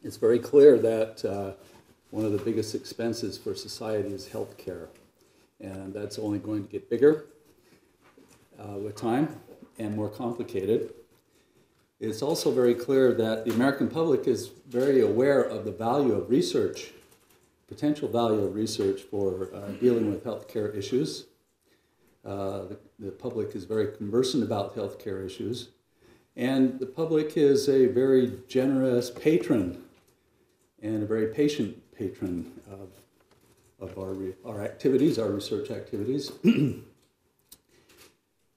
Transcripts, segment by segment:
it's very clear that one of the biggest expenses for society is healthcare, and that's only going to get bigger with time and more complicated. It's also very clear that the American public is very aware of the value of research, potential value of research for dealing with healthcare issues. The public is very conversant about healthcare issues, and the public is a very generous patron and a very patient patron of our activities, our research activities.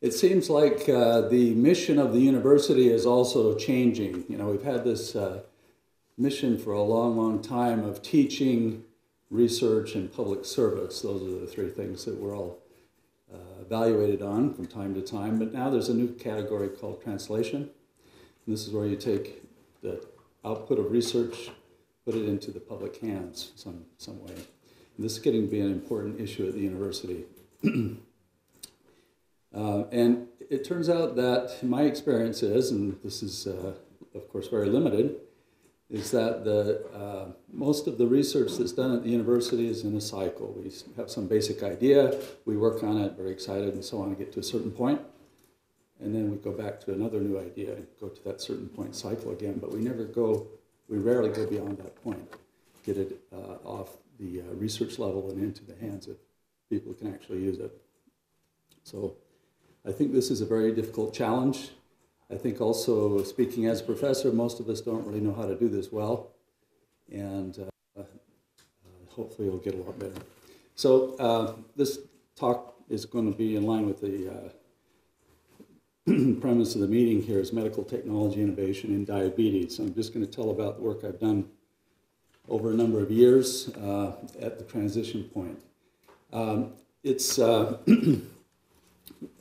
It seems like the mission of the university is also changing. You know, we've had this mission for a long, long time of teaching, research, and public service. Those are the three things that we're all evaluated on from time to time. But now there's a new category called translation. And this is where you take the output of research, put it into the public hands some way. And this is getting to be an important issue at the university. And it turns out that my experience is, and this is of course very limited, is that most of the research that's done at the university is in a cycle. We have some basic idea, we work on it, very excited and so on, get to a certain point, and then we go back to another new idea and go to that certain point cycle again, but we rarely go beyond that point, get it off the research level and into the hands of people who can actually use it. So I think this is a very difficult challenge. I think also, speaking as a professor, most of us don't really know how to do this well, and hopefully it'll get a lot better. So this talk is going to be in line with the premise of the meeting here is medical technology innovation in diabetes. I'm just going to tell about the work I've done over a number of years at the transition point. It's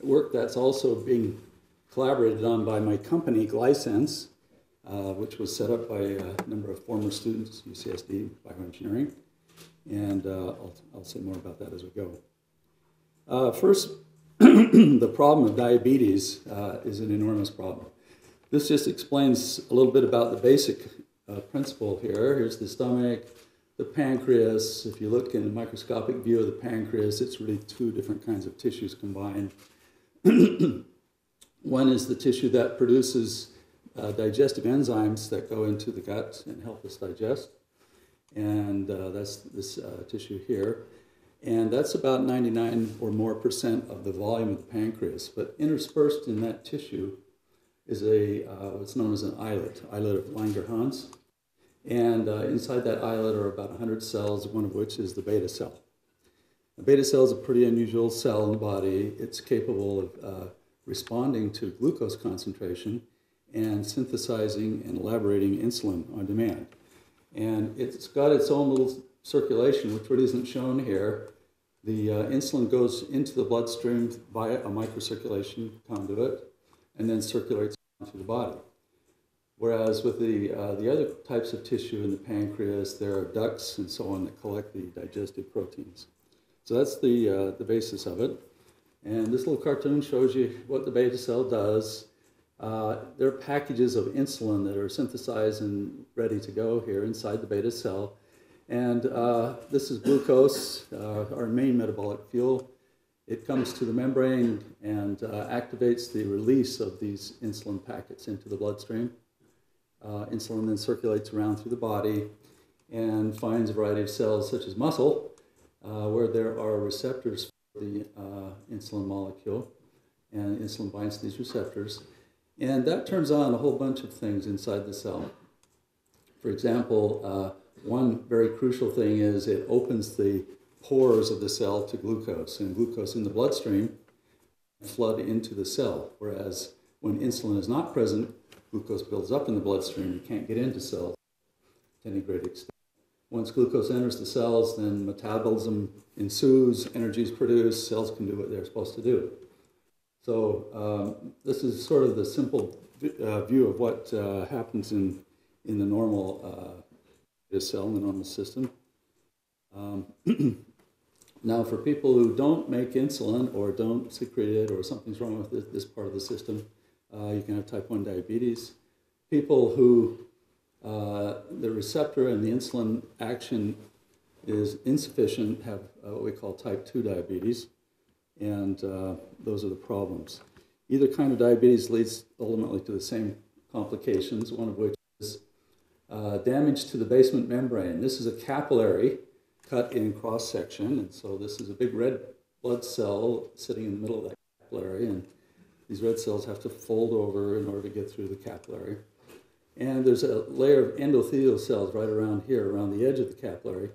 work that's also being collaborated on by my company, Glysense, which was set up by a number of former students, UCSD bioengineering, and I'll say more about that as we go. First, the problem of diabetes is an enormous problem. This just explains a little bit about the basic principle here. Here's the stomach, the pancreas. If you look in a microscopic view of the pancreas, it's really two different kinds of tissues combined. One is the tissue that produces digestive enzymes that go into the gut and help us digest, and that's this tissue here. And that's about 99 or more % of the volume of the pancreas. But interspersed in that tissue is what's known as an islet of Langerhans. And inside that islet are about 100 cells, one of which is the beta cell. The beta cell is a pretty unusual cell in the body. It's capable of responding to glucose concentration and synthesizing and elaborating insulin on demand. And it's got its own little circulation, which really isn't shown here. The insulin goes into the bloodstream via a microcirculation conduit and then circulates through the body. Whereas with the other types of tissue in the pancreas, there are ducts and so on that collect the digestive proteins. So that's the basis of it. And this little cartoon shows you what the beta cell does. There are packages of insulin that are synthesized and ready to go here inside the beta cell. And this is glucose, our main metabolic fuel. It comes to the membrane and activates the release of these insulin packets into the bloodstream. Insulin then circulates around through the body and finds a variety of cells such as muscle where there are receptors for the insulin molecule, and insulin binds to these receptors. And that turns on a whole bunch of things inside the cell. For example, one very crucial thing is it opens the pores of the cell to glucose, and glucose in the bloodstream flood into the cell, whereas when insulin is not present, glucose builds up in the bloodstream. You can't get into cells to any great extent. Once glucose enters the cells, then metabolism ensues, energy is produced, cells can do what they're supposed to do. So this is sort of the simple view of what happens in the normal cell, in the normal system. Now, for people who don't make insulin or don't secrete it or something's wrong with this part of the system, you can have type 1 diabetes. People who the receptor and the insulin action is insufficient, have what we call type 2 diabetes, and those are the problems. Either kind of diabetes leads ultimately to the same complications, one of which is damage to the basement membrane. This is a capillary cut in cross-section, and so this is a big red blood cell sitting in the middle of that capillary, and these red cells have to fold over in order to get through the capillary. And there's a layer of endothelial cells right around here, around the edge of the capillary.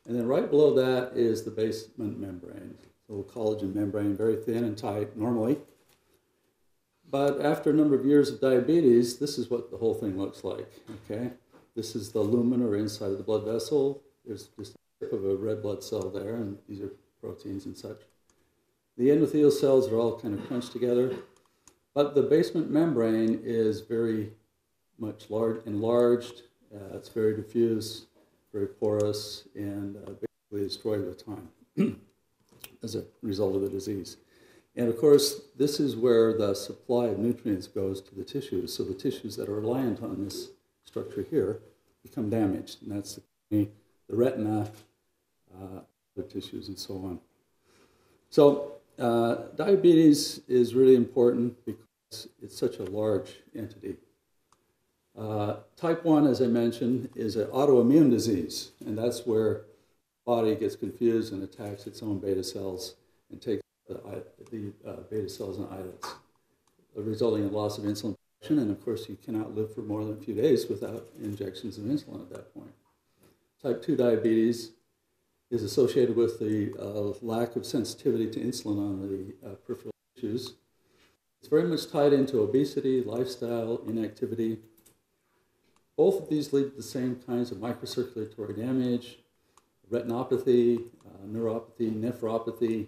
And then right below that is the basement membrane, a little collagen membrane, very thin and tight normally. But after a number of years of diabetes, this is what the whole thing looks like, okay? This is the lumen or inside of the blood vessel. There's just a tip of a red blood cell there, and these are proteins and such. The endothelial cells are all kind of crunched together, but the basement membrane is very much enlarged. It's very diffuse, very porous, and basically destroyed with time as a result of the disease. And of course, this is where the supply of nutrients goes to the tissues. So the tissues that are reliant on this structure here become damaged, and that's the retina, other tissues, and so on. So diabetes is really important because it's such a large entity. Type 1, as I mentioned, is an autoimmune disease, and that's where the body gets confused and attacks its own beta cells and takes the beta cells and islets, resulting in loss of insulin production, and of course you cannot live for more than a few days without injections of insulin at that point. Type 2 diabetes is associated with the lack of sensitivity to insulin on the peripheral tissues. It's very much tied into obesity, lifestyle, inactivity. Both of these lead to the same kinds of microcirculatory damage, retinopathy, neuropathy, nephropathy,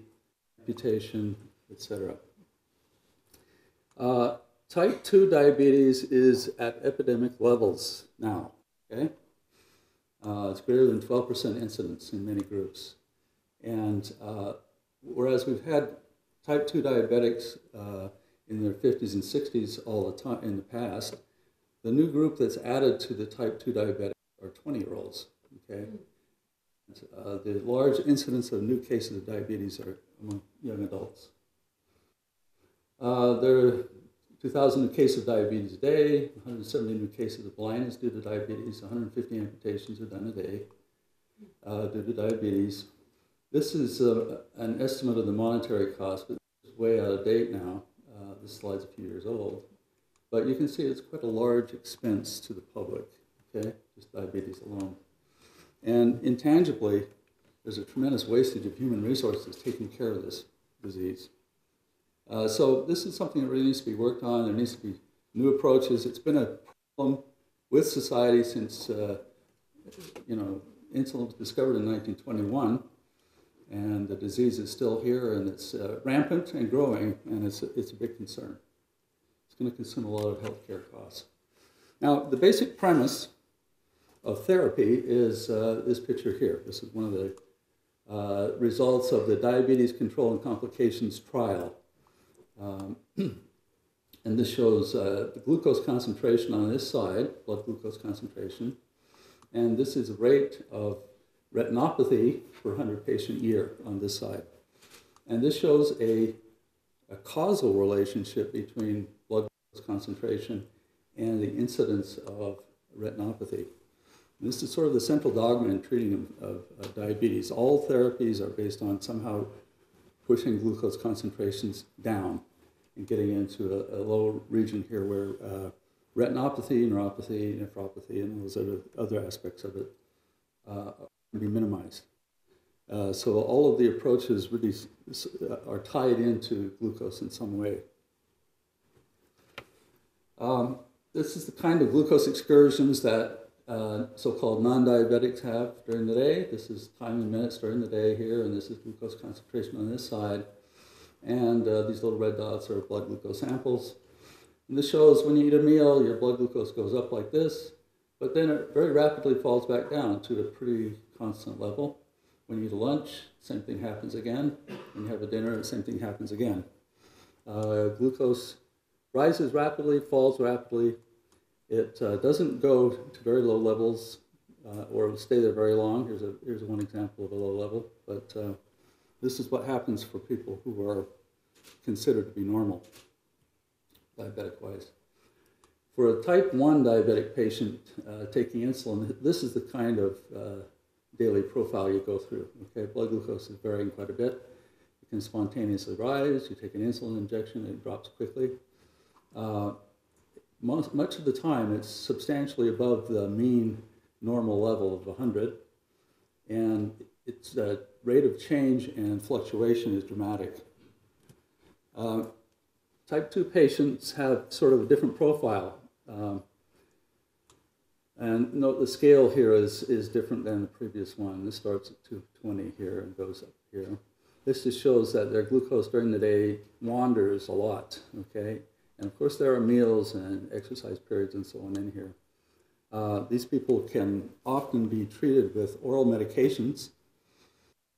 amputation, etc. Type 2 diabetes is at epidemic levels now, okay? It's greater than 12% incidence in many groups. And whereas we've had type 2 diabetics in their 50s and 60s all the time in the past, the new group that's added to the type 2 diabetics are 20-year-olds, okay? The large incidence of new cases of diabetes are among young adults. There are 2,000 new cases of diabetes a day, 170 new cases of blindness due to diabetes, 150 amputations are done a day due to diabetes. This is an estimate of the monetary cost, but it's way out of date now. This slide's a few years old. But you can see it's quite a large expense to the public, okay, just diabetes alone. And intangibly, there's a tremendous wastage of human resources taking care of this disease. So this is something that really needs to be worked on. There needs to be new approaches. It's been a problem with society since, insulin was discovered in 1921, and the disease is still here, and it's rampant and growing, and it's a big concern. It's going to consume a lot of healthcare costs. Now, the basic premise of therapy is this picture here. This is one of the results of the Diabetes Control and Complications trial. And this shows the glucose concentration on this side, blood glucose concentration, and this is the rate of retinopathy per 100 patient year on this side. And this shows a causal relationship between blood glucose concentration and the incidence of retinopathy. And this is sort of the central dogma in treating of diabetes. All therapies are based on somehow pushing glucose concentrations down and getting into a low region here where retinopathy, neuropathy, nephropathy, and those other aspects of it can be minimized. So all of the approaches really are tied into glucose in some way. This is the kind of glucose excursions that so-called non-diabetics have during the day. This is time in minutes during the day here, and this is glucose concentration on this side. And these little red dots are blood glucose samples. And this shows when you eat a meal, your blood glucose goes up like this, but then it very rapidly falls back down to a pretty constant level. When you eat a lunch, same thing happens again. When you have a dinner, the same thing happens again. Glucose rises rapidly, falls rapidly. It doesn't go to very low levels or stay there very long. Here's one example of a low level, but this is what happens for people who are considered to be normal, diabetic-wise. For a type 1 diabetic patient taking insulin, this is the kind of daily profile you go through. Okay, blood glucose is varying quite a bit. It can spontaneously rise. You take an insulin injection, it drops quickly. Much of the time, it's substantially above the mean normal level of 100, and its rate of change and fluctuation is dramatic. Type 2 patients have sort of a different profile. And note the scale here is different than the previous one. This starts at 220 here and goes up here. This just shows that their glucose during the day wanders a lot, okay? And of course there are meals and exercise periods and so on in here. These people can often be treated with oral medications,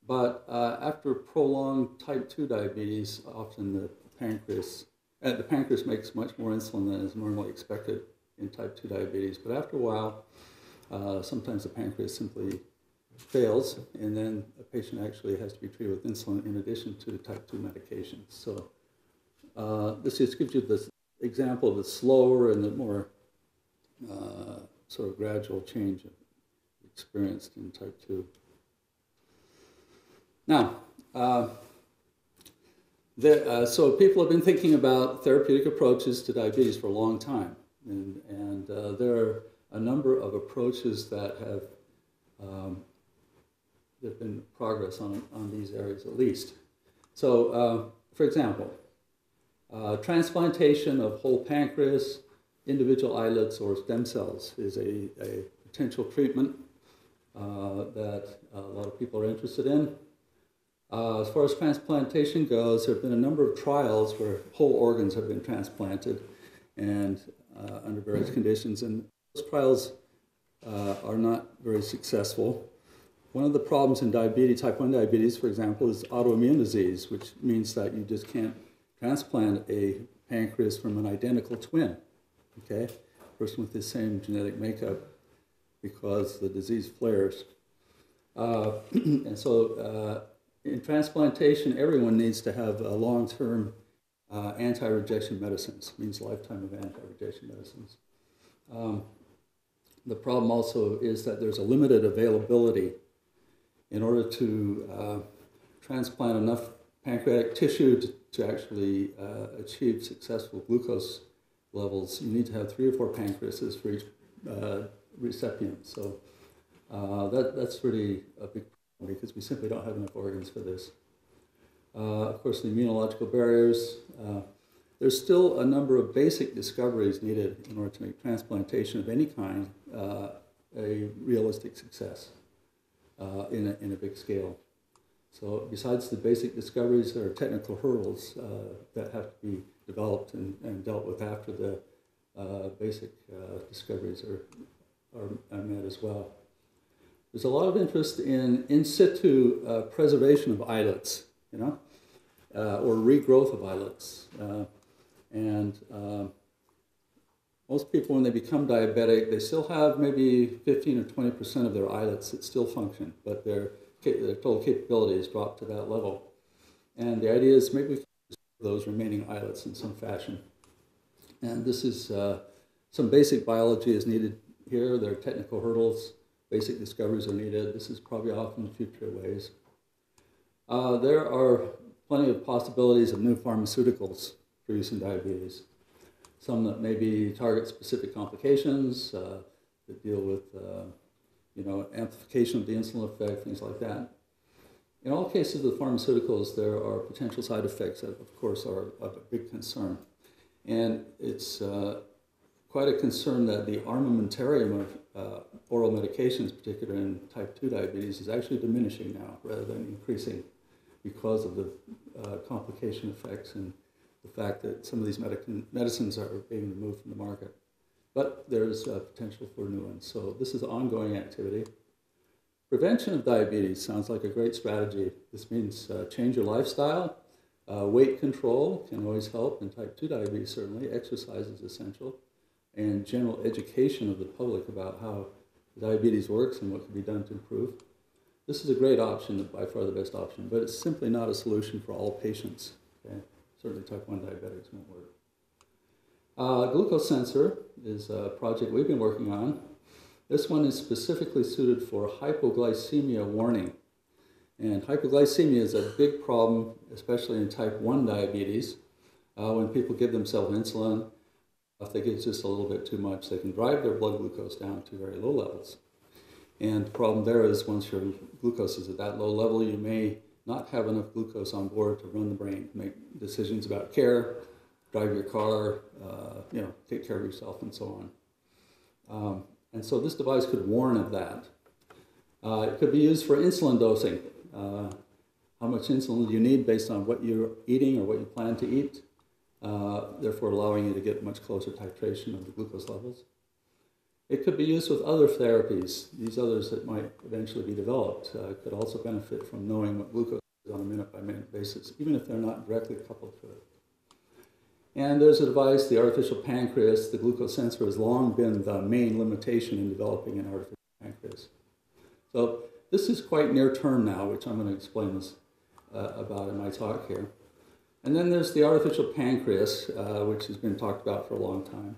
but after prolonged type 2 diabetes, often the pancreas makes much more insulin than is normally expected in type 2 diabetes. But after a while, sometimes the pancreas simply fails, and then a patient actually has to be treated with insulin in addition to type 2 medications. So this just gives you this example of the slower and the more sort of gradual change experienced in type 2. Now, so people have been thinking about therapeutic approaches to diabetes for a long time, and there are a number of approaches that have there's been progress on these areas at least. So, for example, transplantation of whole pancreas, individual islets, or stem cells is a potential treatment that a lot of people are interested in. As far as transplantation goes, there have been a number of trials where whole organs have been transplanted and under various conditions, and those trials are not very successful. One of the problems in diabetes, type 1 diabetes, for example, is autoimmune disease, which means that you just can't transplant a pancreas from an identical twin, okay? Person with the same genetic makeup, because the disease flares. And so in transplantation, everyone needs to have a long-term anti-rejection medicines, means lifetime of anti-rejection medicines. The problem also is that there's a limited availability. In order to transplant enough pancreatic tissue to actually achieve successful glucose levels, you need to have 3 or 4 pancreases for each recipient. So that's really a big problem because we simply don't have enough organs for this. Of course, the immunological barriers. There's still a number of basic discoveries needed in order to make transplantation of any kind a realistic success in a big scale. So besides the basic discoveries, there are technical hurdles that have to be developed and dealt with after the basic discoveries are met as well. There's a lot of interest in situ preservation of islets, or regrowth of islets. Most people, when they become diabetic, they still have maybe 15 or 20% of their islets that still function, but their total capabilities drop to that level. And the idea is maybe we can preserve those remaining islets in some fashion. And this is some basic biology is needed here. There are technical hurdles. Basic discoveries are needed. This is probably off in future ways. There are plenty of possibilities of new pharmaceuticals for use in diabetes. Some that maybe target specific complications, that deal with amplification of the insulin effect, things like that. In all cases with pharmaceuticals, there are potential side effects that, of course, are of a big concern. And it's quite a concern that the armamentarium of oral medications, particularly in type 2 diabetes, is actually diminishing now rather than increasing because of the complication effects and the fact that some of these medicines are being removed from the market. But there's potential for new ones. So this is ongoing activity. Prevention of diabetes sounds like a great strategy. This means change your lifestyle. Weight control can always help in type 2 diabetes, certainly. Exercise is essential. and general education of the public about how diabetes works and what can be done to improve. This is a great option, by far the best option, but it's simply not a solution for all patients. Okay? Certainly type 1 diabetics won't work. Glucose sensor is a project we've been working on. This one is specifically suited for hypoglycemia warning. And hypoglycemia is a big problem, especially in type 1 diabetes. When people give themselves insulin, if they get just a little bit too much, they can drive their blood glucose down to very low levels. And the problem there is once your glucose is at that low level, you may not have enough glucose on board to run the brain, make decisions about care, drive your car, take care of yourself, and so on. And so this device could warn of that. It could be used for insulin dosing. How much insulin do you need based on what you're eating or what you plan to eat, therefore allowing you to get much closer titration of the glucose levels. It could be used with other therapies. These others that might eventually be developed could also benefit from knowing what glucose is on a minute-by-minute basis, even if they're not directly coupled to it. And there's a device, the artificial pancreas. The glucose sensor has long been the main limitation in developing an artificial pancreas. So this is quite near term now, which I'm going to explain this about in my talk here. And then there's the artificial pancreas, which has been talked about for a long time.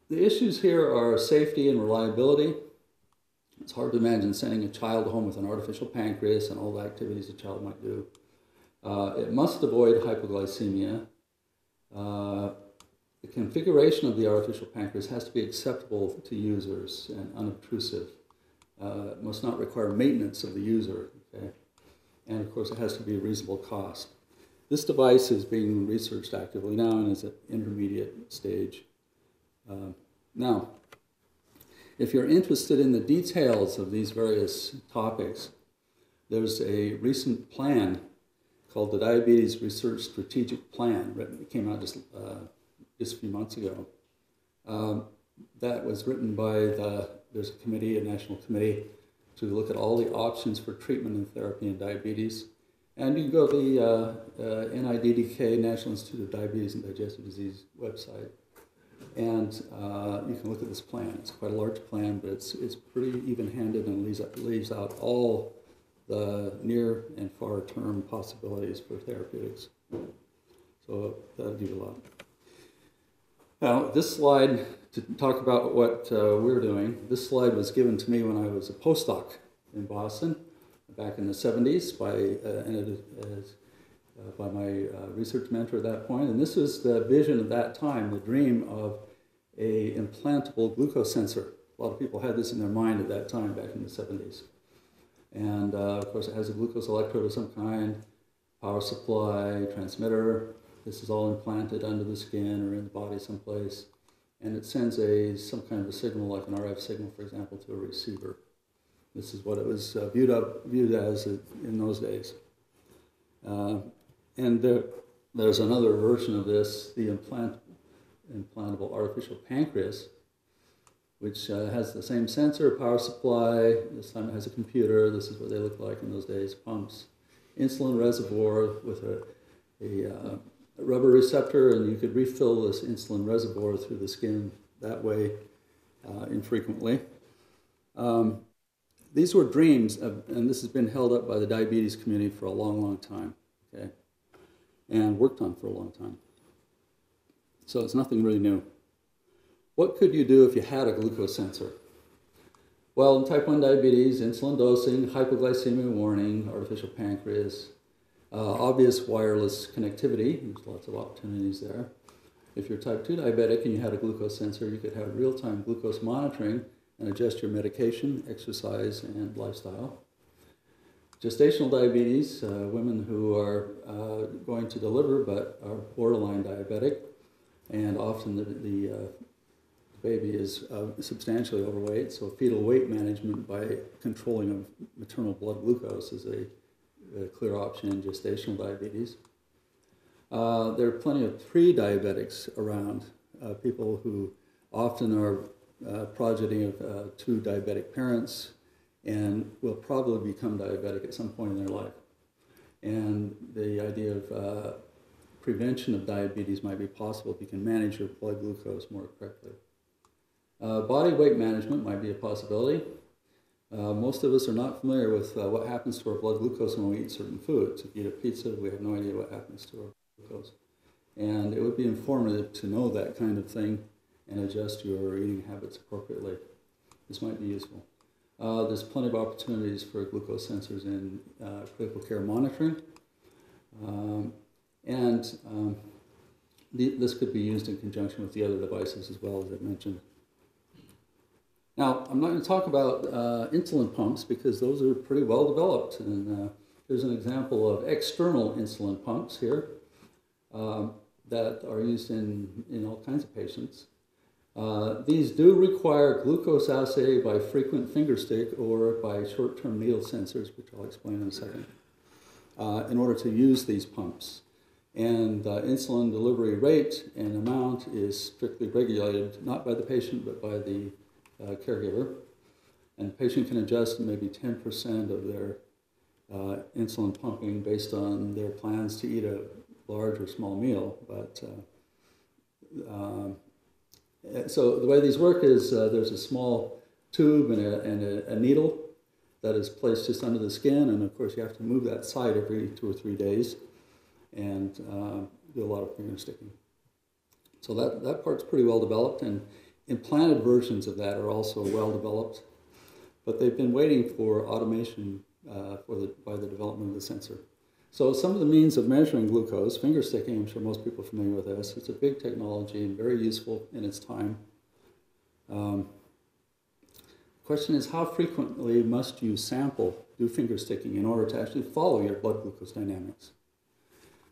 The issues here are safety and reliability. It's hard to imagine sending a child home with an artificial pancreas and all the activities a child might do. It must avoid hypoglycemia. The configuration of the artificial pancreas has to be acceptable to users and unobtrusive. It must not require maintenance of the user. Okay? And of course, it has to be a reasonable cost. This device is being researched actively now and is at intermediate stage. Now, if you're interested in the details of these various topics, there's a recent plan called the Diabetes Research Strategic Plan. It came out just a few months ago. That was written by there's a committee, a national committee, to look at all the options for treatment and therapy in diabetes. And you can go to the NIDDK, National Institute of Diabetes and Digestive Disease website, and you can look at this plan. It's quite a large plan, but it's pretty even-handed and leaves out all the near and far-term possibilities for therapeutics. So that'll give you a lot. Now, this slide, to talk about what we're doing, this slide was given to me when I was a postdoc in Boston back in the 70s by my research mentor at that point. And this was the vision at that time, the dream of a implantable glucose sensor. A lot of people had this in their mind at that time, back in the 70s. And of course, it has a glucose electrode of some kind, power supply, transmitter. This is all implanted under the skin or in the body someplace. And it sends some kind of a signal, like an RF signal, for example, to a receiver. This is what it was viewed as in those days. And there's another version of this, the implantable artificial pancreas, which has the same sensor, power supply. This time it has a computer. This is what they looked like in those days, pumps. Insulin reservoir with a rubber receptor, and you could refill this insulin reservoir through the skin that way infrequently. These were dreams, and this has been held up by the diabetes community for a long, long time, okay, and worked on for a long time. So it's nothing really new. What could you do if you had a glucose sensor? Well, in type 1 diabetes, insulin dosing, hypoglycemia warning, artificial pancreas, obvious wireless connectivity. There's lots of opportunities there. If you're type 2 diabetic and you had a glucose sensor, you could have real-time glucose monitoring and adjust your medication, exercise, and lifestyle. Gestational diabetes, women who are going to deliver but are borderline diabetic, and often the baby is substantially overweight, so fetal weight management by controlling of maternal blood glucose is a clear option in gestational diabetes. There are plenty of pre-diabetics around, people who often are progeny of two diabetic parents and will probably become diabetic at some point in their life. And the idea of prevention of diabetes might be possible if you can manage your blood glucose more correctly. Body weight management might be a possibility. Most of us are not familiar with what happens to our blood glucose when we eat certain foods. If you eat a pizza, we have no idea what happens to our glucose. And it would be informative to know that kind of thing and adjust your eating habits appropriately. This might be useful. There's plenty of opportunities for glucose sensors in critical care monitoring. This could be used in conjunction with the other devices as well, as I mentioned. Now, I'm not going to talk about insulin pumps because those are pretty well developed. And here's an example of external insulin pumps here that are used in all kinds of patients. These do require glucose assay by frequent fingerstick or by short-term needle sensors, which I'll explain in a second, in order to use these pumps. And insulin delivery rate and amount is strictly regulated, not by the patient, but by the caregiver. And the patient can adjust maybe 10% of their insulin pumping based on their plans to eat a large or small meal. But so the way these work is there's a small tube and a needle that is placed just under the skin, and of course you have to move that side every 2 or 3 days and do a lot of finger sticking. So that part's pretty well developed, and implanted versions of that are also well developed, but they've been waiting for automation by the development of the sensor. So some of the means of measuring glucose, finger sticking, I'm sure most people are familiar with this. It's a big technology and very useful in its time. The question is, how frequently must you do finger sticking in order to actually follow your blood glucose dynamics?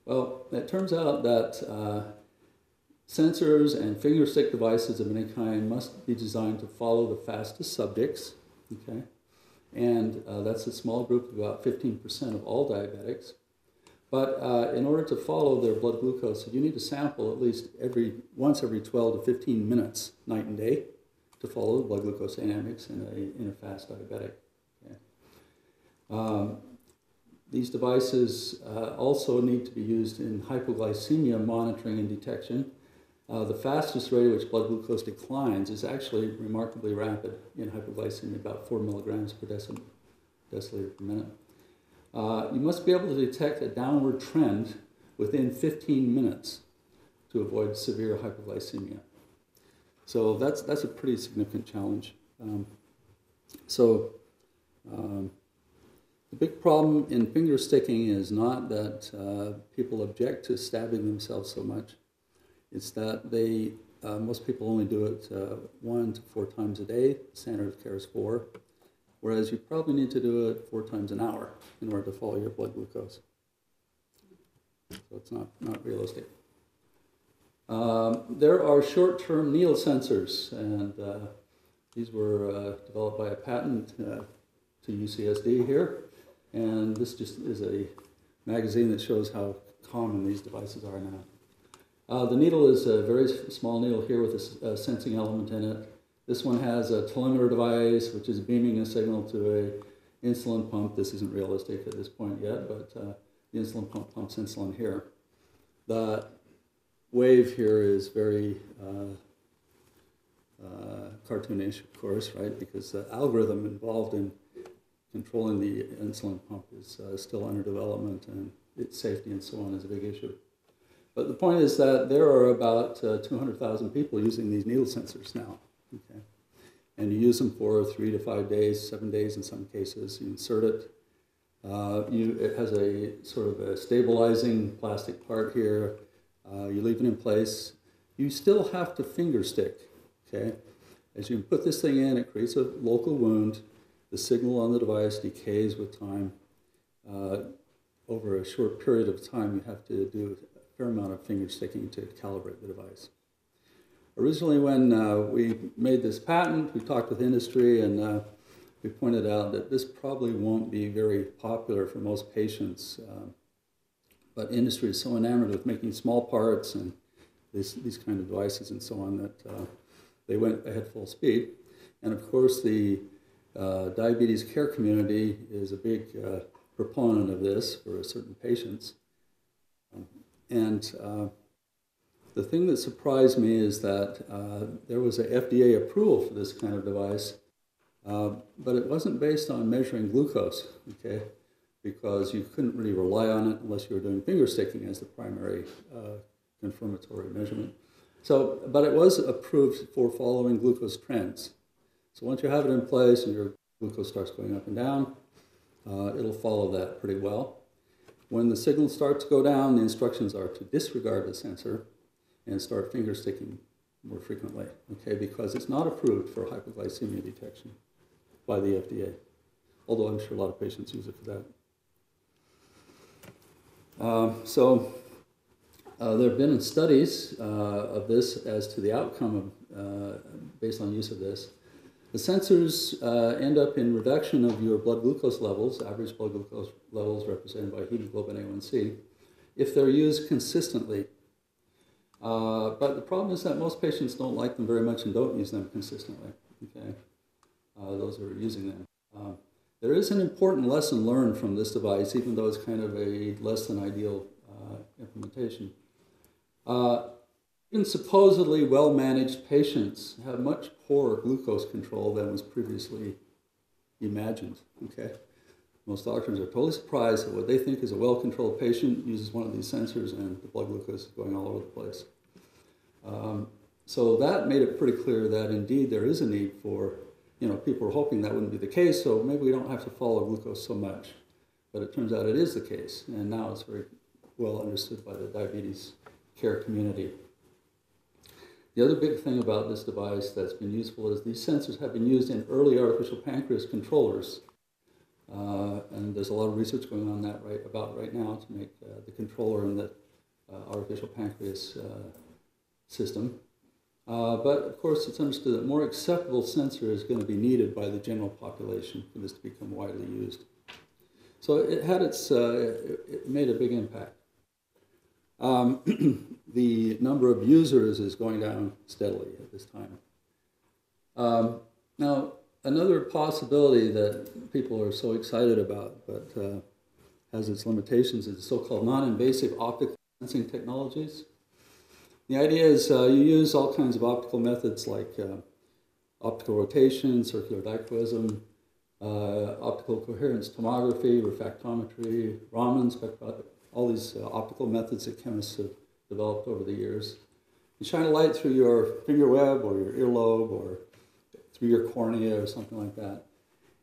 Well, it turns out that sensors and finger stick devices of any kind must be designed to follow the fastest subjects, okay? And that's a small group of about 15% of all diabetics. But in order to follow their blood glucose, you need to sample at least once every 12 to 15 minutes, night and day, to follow the blood glucose dynamics in a fast diabetic. Okay? These devices also need to be used in hypoglycemia monitoring and detection. The fastest rate at which blood glucose declines is actually remarkably rapid in hypoglycemia, about 4 milligrams per deciliter per minute. You must be able to detect a downward trend within 15 minutes to avoid severe hypoglycemia. So that's a pretty significant challenge. The big problem in finger sticking is not that people object to stabbing themselves so much. It's that most people only do it 1 to 4 times a day. The standard of care is 4. Whereas you probably need to do it 4 times an hour in order to follow your blood glucose. So it's not realistic. There are short-term needle sensors, and these were developed by a patent to UCSD here. And this just is a magazine that shows how common these devices are now. The needle is a very small needle here with a sensing element in it. This one has a telemeter device, which is beaming a signal to an insulin pump. This isn't realistic at this point yet, but the insulin pump pumps insulin here. The wave here is very cartoonish, of course, right? Because the algorithm involved in controlling the insulin pump is still under development, and its safety and so on is a big issue. But the point is that there are about 200,000 people using these needle sensors now. Okay. And you use them for 3 to 5 days, 7 days in some cases. You insert it. It has a sort of a stabilizing plastic part here. You leave it in place. You still have to finger stick. Okay. As you put this thing in, it creates a local wound. The signal on the device decays with time. Over a short period of time, you have to do a fair amount of finger sticking to calibrate the device. Originally, when we made this patent, we talked with industry, and we pointed out that this probably won't be very popular for most patients. But industry is so enamored with making small parts and these kind of devices and so on that they went ahead full speed. And of course, the diabetes care community is a big proponent of this for certain patients. The thing that surprised me is that there was an FDA approval for this kind of device, but it wasn't based on measuring glucose, okay? Because you couldn't really rely on it unless you were doing finger sticking as the primary confirmatory measurement. So, but it was approved for following glucose trends. So once you have it in place and your glucose starts going up and down, it'll follow that pretty well. When the signal starts to go down, the instructions are to disregard the sensor and start finger sticking more frequently, okay, because it's not approved for hypoglycemia detection by the FDA, although I'm sure a lot of patients use it for that. There have been studies of this as to the outcome of, based on use of this. The sensors end up in reduction of your blood glucose levels, average blood glucose levels represented by hemoglobin A1C, if they're used consistently. But the problem is that most patients don't like them very much and don't use them consistently, okay? Those who are using them. There is an important lesson learned from this device, even though it's kind of a less than ideal implementation. Even supposedly well-managed patients have much poorer glucose control than was previously imagined, okay? Most doctors are totally surprised that what they think is a well-controlled patient uses one of these sensors and the blood glucose is going all over the place. So that made it pretty clear that indeed there is a need for, people were hoping that wouldn't be the case, so maybe we don't have to follow glucose so much. But it turns out it is the case, and now it's very well understood by the diabetes care community. The other big thing about this device that's been useful is these sensors have been used in early artificial pancreas controllers. And there's a lot of research going on that right now to make the controller in the artificial pancreas system. But of course, it's understood that more acceptable sensor is going to be needed by the general population for this to become widely used. So it had it made a big impact. The number of users is going down steadily at this time. Now, another possibility that people are so excited about, but has its limitations, is so-called non-invasive optical sensing technologies. The idea is you use all kinds of optical methods like optical rotation, circular dichroism, optical coherence tomography, refractometry, Raman spectroscopy, all these optical methods that chemists have developed over the years. You shine a light through your finger web or your earlobe or through your cornea or something like that,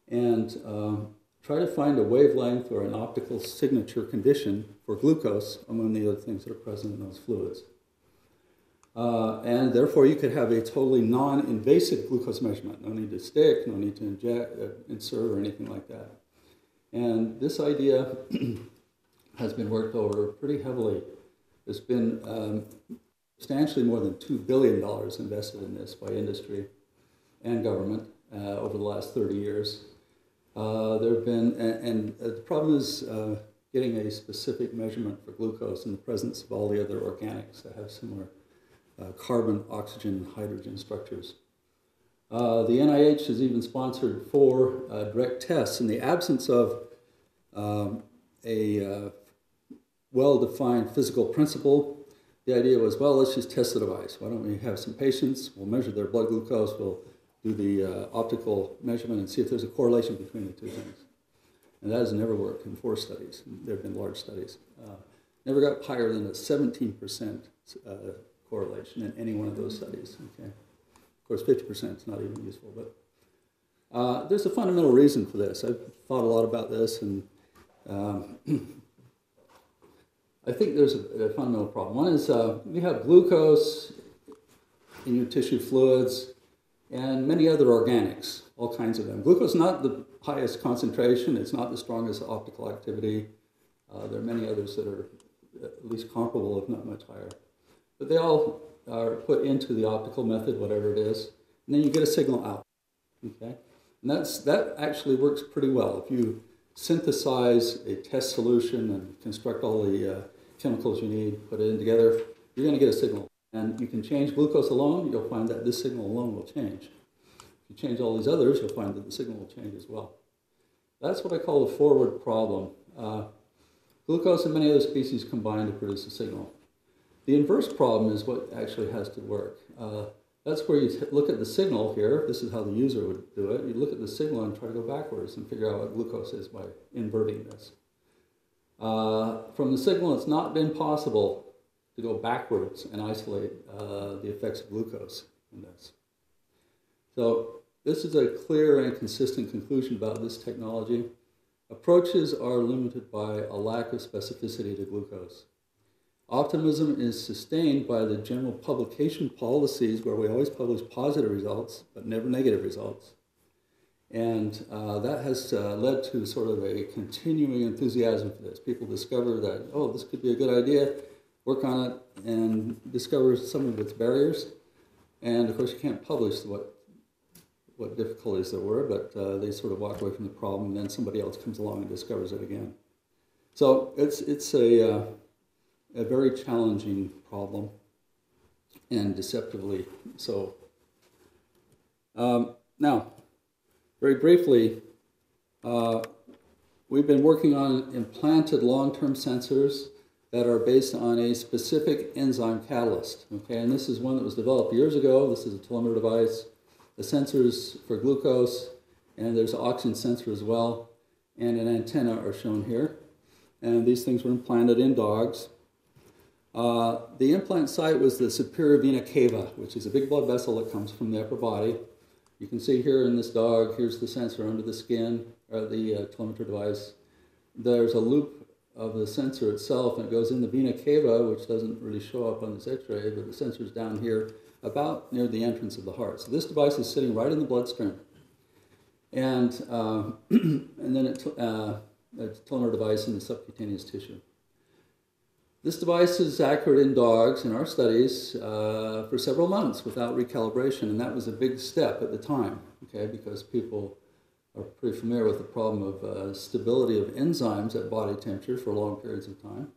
and try to find a wavelength or an optical signature condition for glucose among the other things that are present in those fluids. And therefore you could have a totally non-invasive glucose measurement. No need to stick, no need to insert or anything like that. And this idea has been worked over pretty heavily. There's been substantially more than $2 billion invested in this by industry and government over the last 30 years. There have been, and the problem is getting a specific measurement for glucose in the presence of all the other organics that have similar carbon, oxygen, and hydrogen structures. The NIH has even sponsored 4 direct tests in the absence of a well-defined physical principle. The idea was, well, let's just test the device. Why don't we have some patients, we'll measure their blood glucose, we'll do the optical measurement and see if there's a correlation between the two things. And that has never worked in 4 studies. There have been large studies. Never got higher than a 17% correlation in any one of those studies. Okay. Of course, 50% is not even useful, but there's a fundamental reason for this. I've thought a lot about this, and I think there's a fundamental problem. One is we have glucose in your tissue fluids and many other organics, all kinds of them. Glucose is not the highest concentration. It's not the strongest optical activity. There are many others that are at least comparable, if not much higher. But they all are put into the optical method, whatever it is, and then you get a signal out. Okay? And that actually works pretty well. If you synthesize a test solution and construct all the chemicals you need, put it in together, you're going to get a signal. And you can change glucose alone, you'll find that this signal alone will change. If you change all these others, you'll find that the signal will change as well. That's what I call the forward problem. Glucose and many other species combine to produce a signal. The inverse problem is what actually has to work. That's where you look at the signal here. This is how the user would do it. You look at the signal and try to go backwards and figure out what glucose is by inverting this. From the signal, it's not been possible to go backwards and isolate the effects of glucose in this. So this is a clear and consistent conclusion about this technology. Approaches are limited by a lack of specificity to glucose. Optimism is sustained by the general publication policies where we always publish positive results, but never negative results. And that has led to sort of a continuing enthusiasm for this. People discover that, oh, this could be a good idea, work on it, and discover some of its barriers. And of course, you can't publish what difficulties there were, but they sort of walk away from the problem, and then somebody else comes along and discovers it again. So it's a very challenging problem, and deceptively so. Now, very briefly, we've been working on implanted long-term sensors that are based on a specific enzyme catalyst. Okay, and this is one that was developed years ago. This is a telemeter device. The sensors for glucose, and there's an oxygen sensor as well, and an antenna are shown here. And these things were implanted in dogs. The implant site was the superior vena cava, which is a big blood vessel that comes from the upper body. You can see here in this dog, here's the sensor under the skin, or the telemeter device. There's a loop of the sensor itself, and it goes in the vena cava, which doesn't really show up on this x-ray, but the sensor's down here, about near the entrance of the heart. So this device is sitting right in the bloodstream. And then it's a telemeter device in the subcutaneous tissue. This device is accurate in dogs in our studies for several months without recalibration, and that was a big step at the time, okay, because people are pretty familiar with the problem of stability of enzymes at body temperature for long periods of time.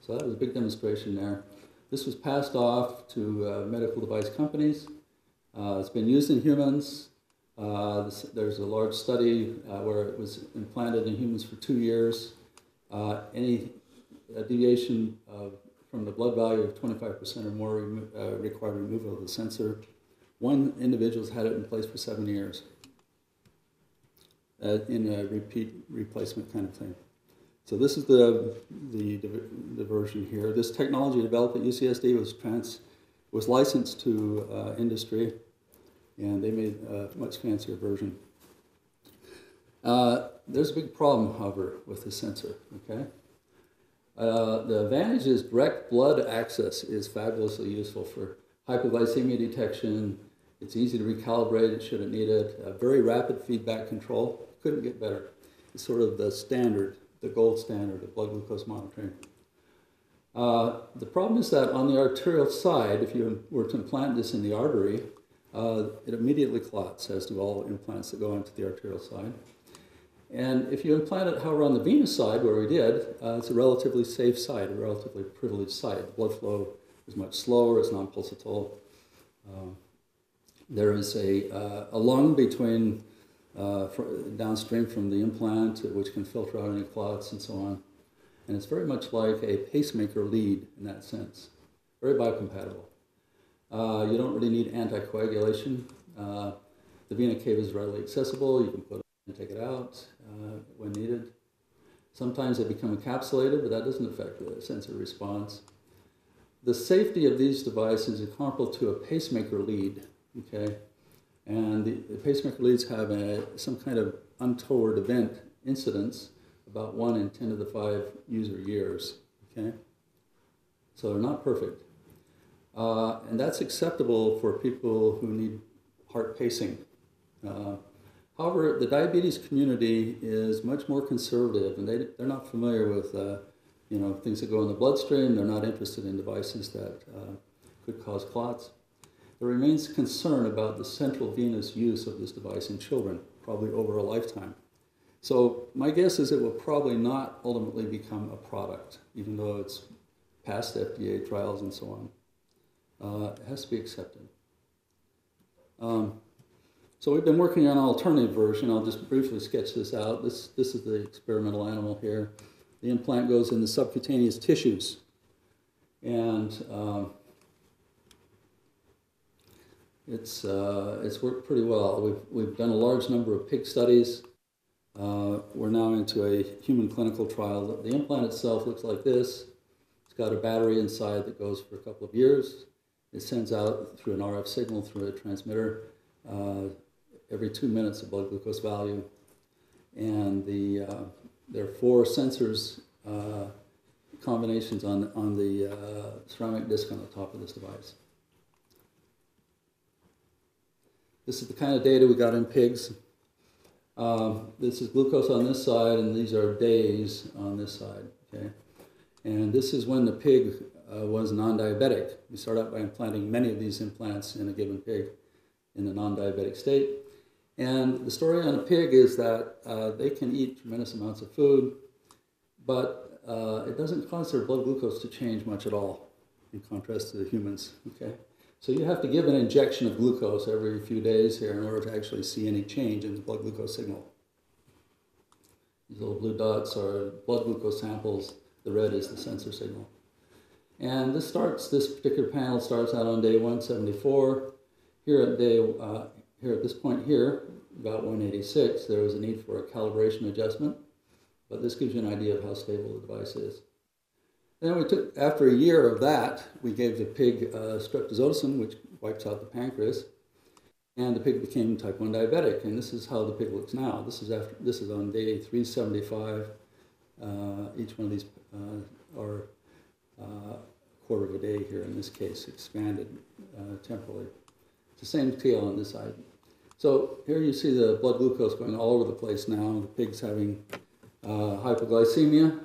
So that was a big demonstration there. This was passed off to medical device companies. It's been used in humans. There's a large study where it was implanted in humans for 2 years. Any deviation from the blood value of 25% or more required removal of the sensor. One individual's had it in place for 7 years in a repeat replacement kind of thing. So this is the version here. This technology developed at UCSD was licensed to industry, and they made a much fancier version. There's a big problem, however, with this sensor, okay? The advantage is direct blood access is fabulously useful for hypoglycemia detection. It's easy to recalibrate it should it need it. Very rapid feedback control. Couldn't get better. It's sort of the standard, the gold standard of blood glucose monitoring. The problem is that on the arterial side, if you were to implant this in the artery, it immediately clots, as do all implants that go into the arterial side. And if you implant it, however, on the venous side, where we did, it's a relatively safe site, a relatively privileged site. The blood flow is much slower, it's non-pulsatile. There is a lung between, downstream from the implant, which can filter out any clots and so on. And it's very much like a pacemaker lead in that sense. Very biocompatible. You don't really need anticoagulation. The vena cava is readily accessible. You can put it and take it out when needed. Sometimes they become encapsulated, but that doesn't affect the sensor response. The safety of these devices is comparable to a pacemaker lead, okay? And the pacemaker leads have some kind of untoward event incidence, about 1 in 10 to the 5 user years, okay? So they're not perfect. And that's acceptable for people who need heart pacing. However, the diabetes community is much more conservative, and they're not familiar with things that go in the bloodstream. They're not interested in devices that could cause clots. There remains concern about the central venous use of this device in children, probably over a lifetime. So my guess is it will probably not ultimately become a product, even though it's passed FDA trials and so on. It has to be accepted. So we've been working on an alternative version. I'll just briefly sketch this out. This is the experimental animal here. the implant goes in the subcutaneous tissues. And it's worked pretty well. We've done a large number of pig studies. We're now into a human clinical trial. The implant itself looks like this. It's got a battery inside that goes for a couple of years. It sends out through an RF signal through a transmitter every 2 minutes a blood glucose value. And there are 4 sensors combinations on the ceramic disc on the top of this device. This is the kind of data we got in pigs. This is glucose on this side, and these are days on this side. Okay, and this is when the pig was non-diabetic. We start out by implanting many of these implants in a given pig in a non-diabetic state. And the story on a pig is that they can eat tremendous amounts of food, but it doesn't cause their blood glucose to change much at all, in contrast to the humans. Okay, so you have to give an injection of glucose every few days here in order to actually see any change in the blood glucose signal. These little blue dots are blood glucose samples. The red is the sensor signal. And this particular panel starts out on day 174. Here at this point here, about 186, there was a need for a calibration adjustment, but this gives you an idea of how stable the device is. Then after a year of that, we gave the pig streptozotocin, which wipes out the pancreas, and the pig became type 1 diabetic, and this is how the pig looks now. This is on day 375. Each one of these are quarter of a day here in this case, expanded temporally. It's the same scale on this side. So here you see the blood glucose going all over the place now. The pig's having hypoglycemia.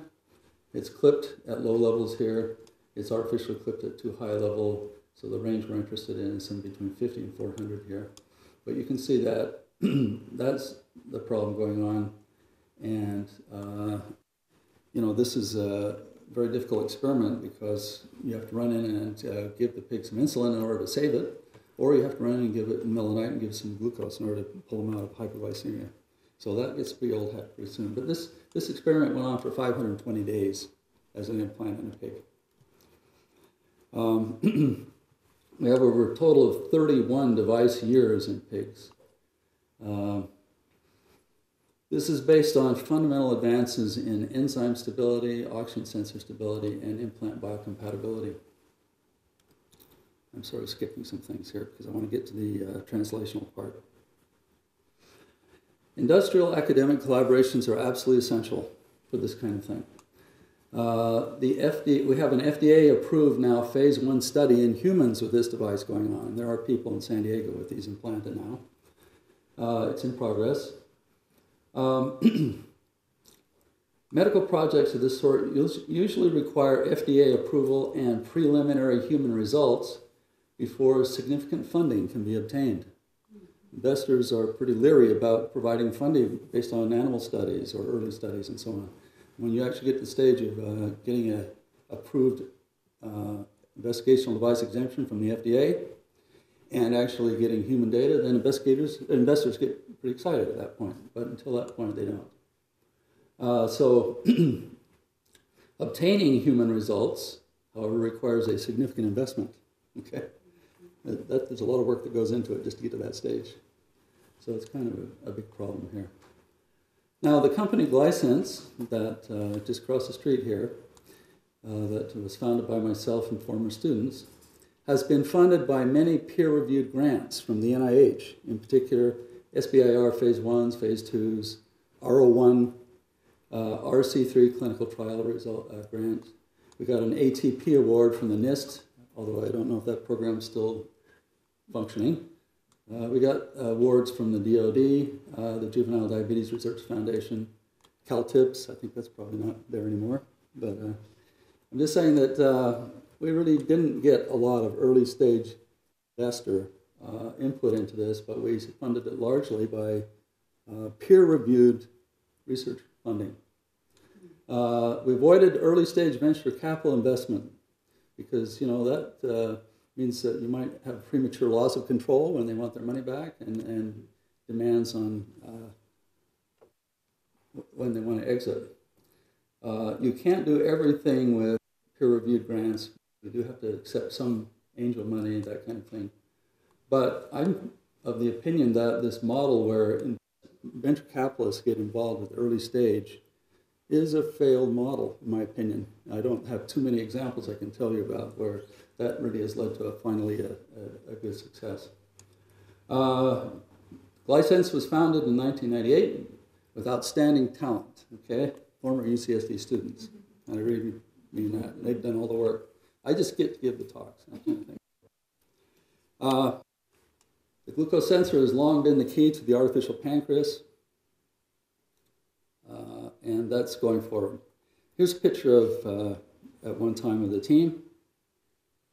It's clipped at low levels here. It's artificially clipped at too high a level. So the range we're interested in is in between 50 and 400 here. But you can see that that's the problem going on. And this is a very difficult experiment because you have to run in and give the pig some insulin in order to save it, or you have to run in and give it in the middle of the night and give it some glucose in order to pull them out of hypoglycemia. So that gets pretty old hat pretty soon. But this experiment went on for 520 days as an implant in a pig. We have over a total of 31 device years in pigs. This is based on fundamental advances in enzyme stability, oxygen sensor stability, and implant biocompatibility. I'm sort of skipping some things here because I want to get to the translational part. Industrial academic collaborations are absolutely essential for this kind of thing. We have an FDA-approved now phase 1 study in humans with this device going on. There are people in San Diego with these implanted now. It's in progress. Medical projects of this sort usually require FDA approval and preliminary human results before significant funding can be obtained. Investors are pretty leery about providing funding based on animal studies or early studies and so on. When you actually get to the stage of getting an approved investigational device exemption from the FDA and actually getting human data, then investors get pretty excited at that point. But until that point, they don't. So obtaining human results, however, requires a significant investment. Okay, there's a lot of work that goes into it just to get to that stage. So it's kind of a big problem here. Now, the company Glysense, that just across the street here, that was founded by myself and former students, has been funded by many peer-reviewed grants from the NIH, in particular SBIR Phase 1s, Phase 2s, R01, RC3 clinical trial grant. We got an ATP award from the NIST, although I don't know if that program's still functioning. We got awards from the DOD, the Juvenile Diabetes Research Foundation, CalTIPS. I think that's probably not there anymore. But I'm just saying that we really didn't get a lot of early stage investor input into this, but we funded it largely by peer-reviewed research funding. We avoided early stage venture capital investment because, that means that you might have premature loss of control when they want their money back and demands on when they want to exit. You can't do everything with peer-reviewed grants. You do have to accept some angel money, that kind of thing. But I'm of the opinion that this model where venture capitalists get involved with early stage is a failed model, in my opinion. I don't have too many examples I can tell you about where that really has led to finally a good success. Glysense was founded in 1998 with outstanding talent, okay? Former UCSD students. And I really mean that. They've done all the work. I just get to give the talks, that kind of thing. The glucose sensor has long been the key to the artificial pancreas, and that's going forward. Here's a picture of, at one time, of the team,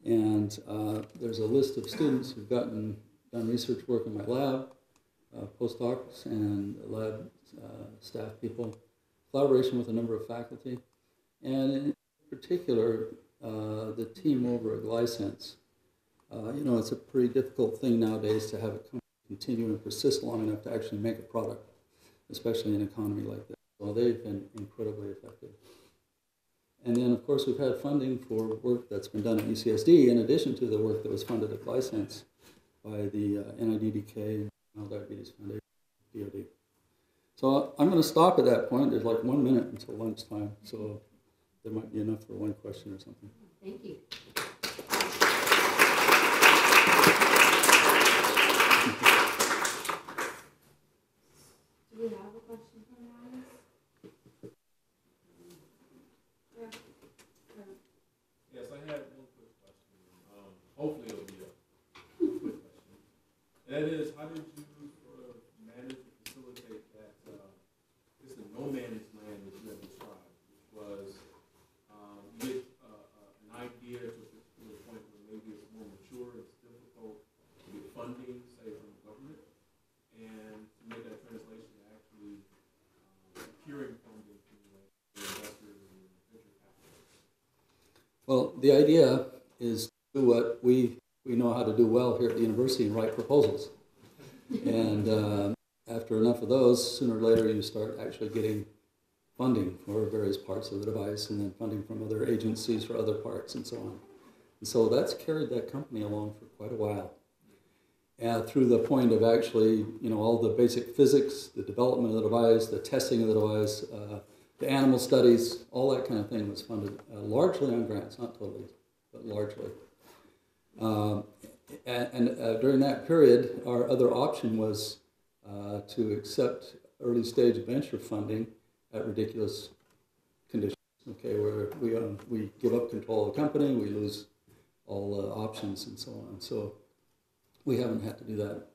and there's a list of students who've done research work in my lab, postdocs and lab staff people, collaboration with a number of faculty, and in particular, the team over at Glysense. You know, it's a pretty difficult thing nowadays to have it continue and persist long enough to actually make a product, especially in an economy like this. So they've been incredibly effective. And then, of course, we've had funding for work that's been done at UCSD, in addition to the work that was funded at Glysense by the NIDDK and National Diabetes Foundation, DOD. So I'm going to stop at that point. There's like 1 minute until lunchtime, so there might be enough for one question or something. Thank you. Do we have a question from the audience? Yes, I had one quick question. Hopefully it'll be a quick question. That is, how did you sort of manage to facilitate that, it's a no man's land that you have described, which was get an idea to the point where maybe it's more mature, it's difficult to get funding, say, from the government, and to make that translation to actually securing funding from the investors and venture capitalists? Well, the idea is to do what we know how to do well here at the university and write proposals. And after enough of those, sooner or later you start actually getting funding for various parts of the device and then funding from other agencies for other parts and so on. And so that's carried that company along for quite a while. Through the point of actually, you know, all the basic physics, the development of the device, the testing of the device, the animal studies, all that kind of thing was funded largely on grants, not totally, but largely. During that period, our other option was to accept early stage venture funding at ridiculous conditions, okay, where we give up control of the company, we lose all options and so on. So we haven't had to do that.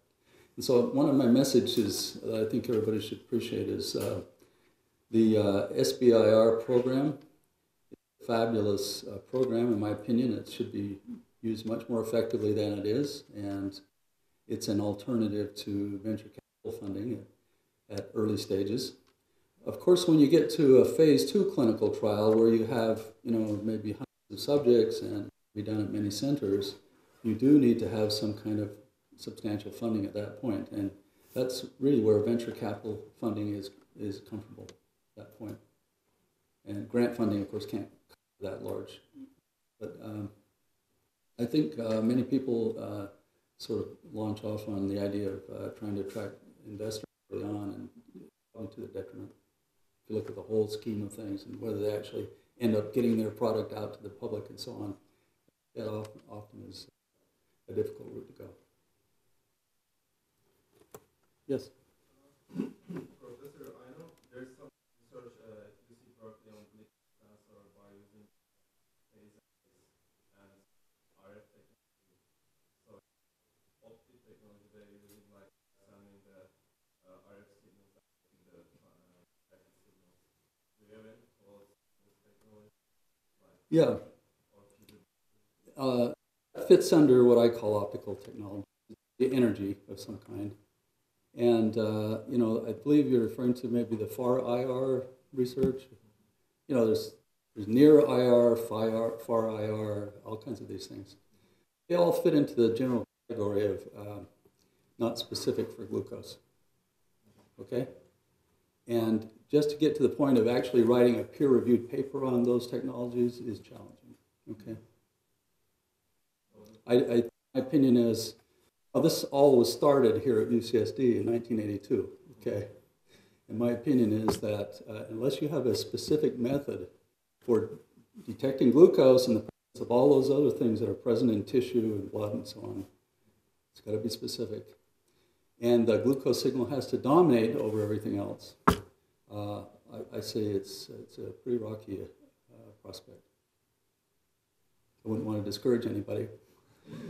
And so one of my messages that I think everybody should appreciate is the SBIR program is a fabulous program, in my opinion. It should be used much more effectively than it is, and it's an alternative to venture capital funding at early stages. Of course, when you get to a phase 2 clinical trial where you have, you know, maybe hundreds of subjects and be done at many centers, you do need to have some kind of substantial funding at that point, and that's really where venture capital funding is comfortable at that point. And grant funding, of course, can't cover that large. But I think many people sort of launch off on the idea of trying to attract investors early on, and probably to the detriment. If you look at the whole scheme of things and whether they actually end up getting their product out to the public and so on, that often is a difficult route to go. Yes? Professor, I know there's some research at UC Berkeley on glucose sensor by using phase as RF technology. So optical technology they're using, like sending the RF signals back to the packet signals. Do you have any thoughts on this technology? Yeah. Fits under what I call optical technology, the energy of some kind. And, you know, I believe you're referring to maybe the far IR research. You know, there's near IR, far IR, all kinds of these things. They all fit into the general category of not specific for glucose. Okay? And just to get to the point of actually writing a peer-reviewed paper on those technologies is challenging. Okay. My opinion is, well, this all was started here at UCSD in 1982. Okay. And my opinion is that unless you have a specific method for detecting glucose in the presence of all those other things that are present in tissue and blood and so on, it's got to be specific. And the glucose signal has to dominate over everything else. I say it's a pretty rocky prospect. I wouldn't want to discourage anybody.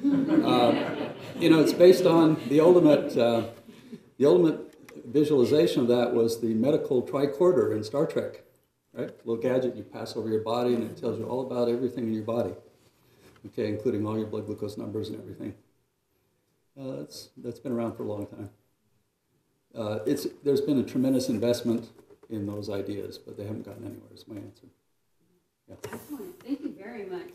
It's based on the ultimate visualization of that was the medical tricorder in Star Trek, right? A little gadget you pass over your body and it tells you all about everything in your body, okay, including all your blood glucose numbers and everything. That's been around for a long time. There's been a tremendous investment in those ideas, but they haven't gotten anywhere, is my answer. Yeah. Excellent. Thank you very much.